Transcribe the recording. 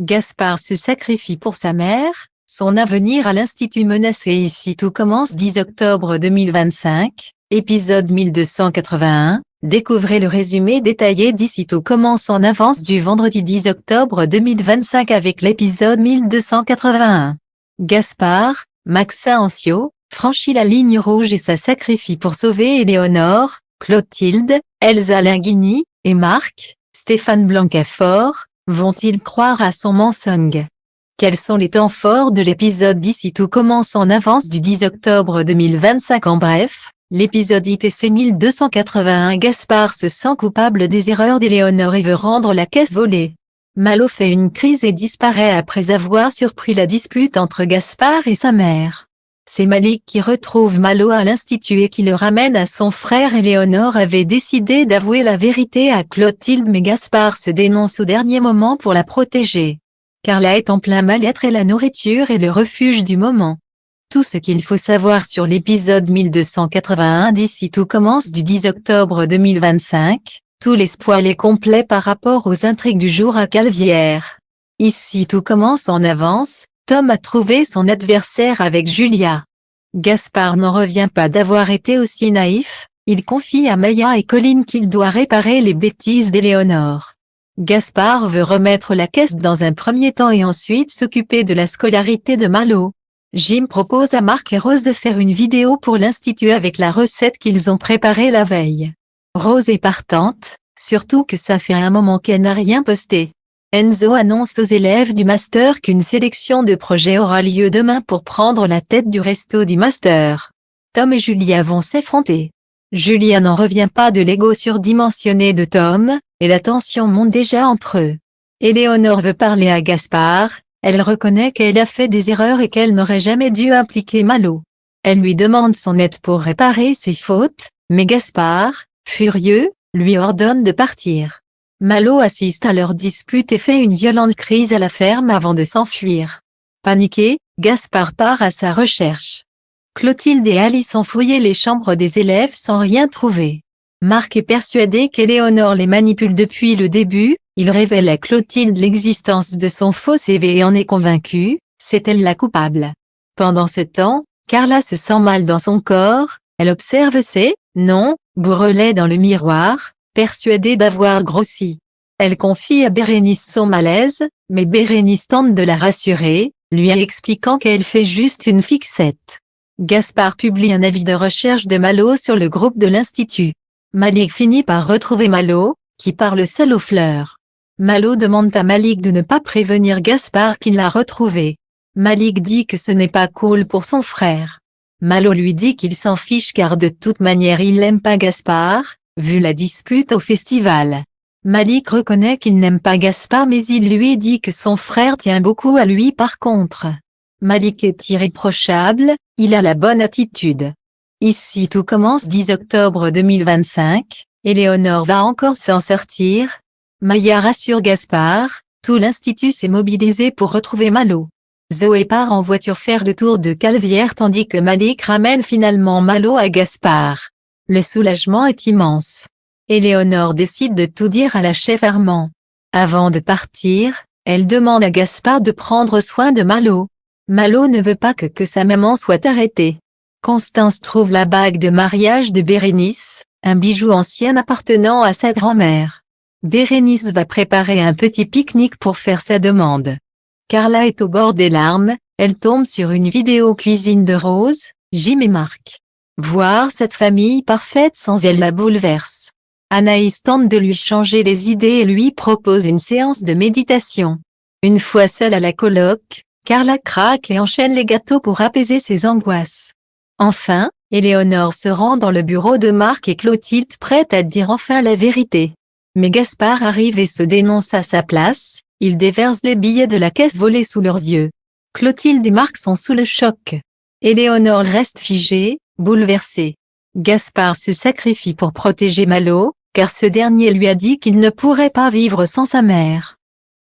Gaspard se sacrifie pour sa mère, son avenir à l'Institut menacé. Ici tout commence. 10 octobre 2025, épisode 1281, découvrez le résumé détaillé d'Ici tout commence en avance du vendredi 10 octobre 2025 avec l'épisode 1281. Gaspard, Maxa Ancio, franchit la ligne rouge et se sacrifie pour sauver Éléonore, Clotilde, Elsa Linguini, et Marc, Stéphane Blancafort. Vont-ils croire à son mensonge? Quels sont les temps forts de l'épisode d'Ici tout commence en avance du 10 octobre 2025? En bref, l'épisode ITC 1281. Gaspard se sent coupable des erreurs d'Éléonore et veut rendre la caisse volée. Malo fait une crise et disparaît après avoir surpris la dispute entre Gaspard et sa mère. C'est Malik qui retrouve Malo à l'Institut et qui le ramène à son frère. Éléonore avait décidé d'avouer la vérité à Clotilde, mais Gaspard se dénonce au dernier moment pour la protéger. Carla est en plein mal-être et la nourriture est le refuge du moment. Tout ce qu'il faut savoir sur l'épisode 1281 d'Ici tout commence du 10 octobre 2025, tout les spoilers complets par rapport aux intrigues du jour à Calvière. Ici tout commence en avance. Tom a trouvé son adversaire avec Julia. Gaspard n'en revient pas d'avoir été aussi naïf, il confie à Maya et Colline qu'il doit réparer les bêtises d'Éléonore. Gaspard veut remettre la caisse dans un premier temps et ensuite s'occuper de la scolarité de Malo. Jim propose à Marc et Rose de faire une vidéo pour l'Institut avec la recette qu'ils ont préparée la veille. Rose est partante, surtout que ça fait un moment qu'elle n'a rien posté. Enzo annonce aux élèves du master qu'une sélection de projets aura lieu demain pour prendre la tête du resto du master. Tom et Julia vont s'affronter. Julia n'en revient pas de l'ego surdimensionné de Tom, et la tension monte déjà entre eux. Éléonore veut parler à Gaspard, elle reconnaît qu'elle a fait des erreurs et qu'elle n'aurait jamais dû impliquer Malo. Elle lui demande son aide pour réparer ses fautes, mais Gaspard, furieux, lui ordonne de partir. Malo assiste à leur dispute et fait une violente crise à la ferme avant de s'enfuir. Paniqué, Gaspard part à sa recherche. Clotilde et Alice ont fouillé les chambres des élèves sans rien trouver. Marc est persuadé qu'Éléonore les manipule depuis le début, il révèle à Clotilde l'existence de son faux CV et en est convaincu, c'est elle la coupable. Pendant ce temps, Carla se sent mal dans son corps, elle observe ses bourrelets dans le miroir, persuadée d'avoir grossi. Elle confie à Bérénice son malaise, mais Bérénice tente de la rassurer, lui expliquant qu'elle fait juste une fixette. Gaspard publie un avis de recherche de Malo sur le groupe de l'Institut. Malik finit par retrouver Malo, qui parle seul aux fleurs. Malo demande à Malik de ne pas prévenir Gaspard qu'il l'a retrouvé. Malik dit que ce n'est pas cool pour son frère. Malo lui dit qu'il s'en fiche car de toute manière il n'aime pas Gaspard, vu la dispute au festival. Malik reconnaît qu'il n'aime pas Gaspard mais il lui dit que son frère tient beaucoup à lui par contre. Malik est irréprochable, il a la bonne attitude. Ici tout commence 10 octobre 2025, Éléonore va encore s'en sortir. Maya rassure Gaspard, tout l'Institut s'est mobilisé pour retrouver Malo. Zoé part en voiture faire le tour de Calvière tandis que Malik ramène finalement Malo à Gaspard. Le soulagement est immense. Éléonore décide de tout dire à la chef Armand. Avant de partir, elle demande à Gaspard de prendre soin de Malo. Malo ne veut pas que sa maman soit arrêtée. Constance trouve la bague de mariage de Bérénice, un bijou ancien appartenant à sa grand-mère. Bérénice va préparer un petit pique-nique pour faire sa demande. Carla est au bord des larmes, elle tombe sur une vidéo cuisine de Rose, Jim et Marc. Voir cette famille parfaite sans elle la bouleverse. Anaïs tente de lui changer les idées et lui propose une séance de méditation. Une fois seule à la coloc, Carla craque et enchaîne les gâteaux pour apaiser ses angoisses. Enfin, Éléonore se rend dans le bureau de Marc et Clotilde prête à dire enfin la vérité. Mais Gaspard arrive et se dénonce à sa place, il déverse les billets de la caisse volés sous leurs yeux. Clotilde et Marc sont sous le choc. Éléonore reste figée, bouleversée. Gaspard se sacrifie pour protéger Malo, car ce dernier lui a dit qu'il ne pourrait pas vivre sans sa mère.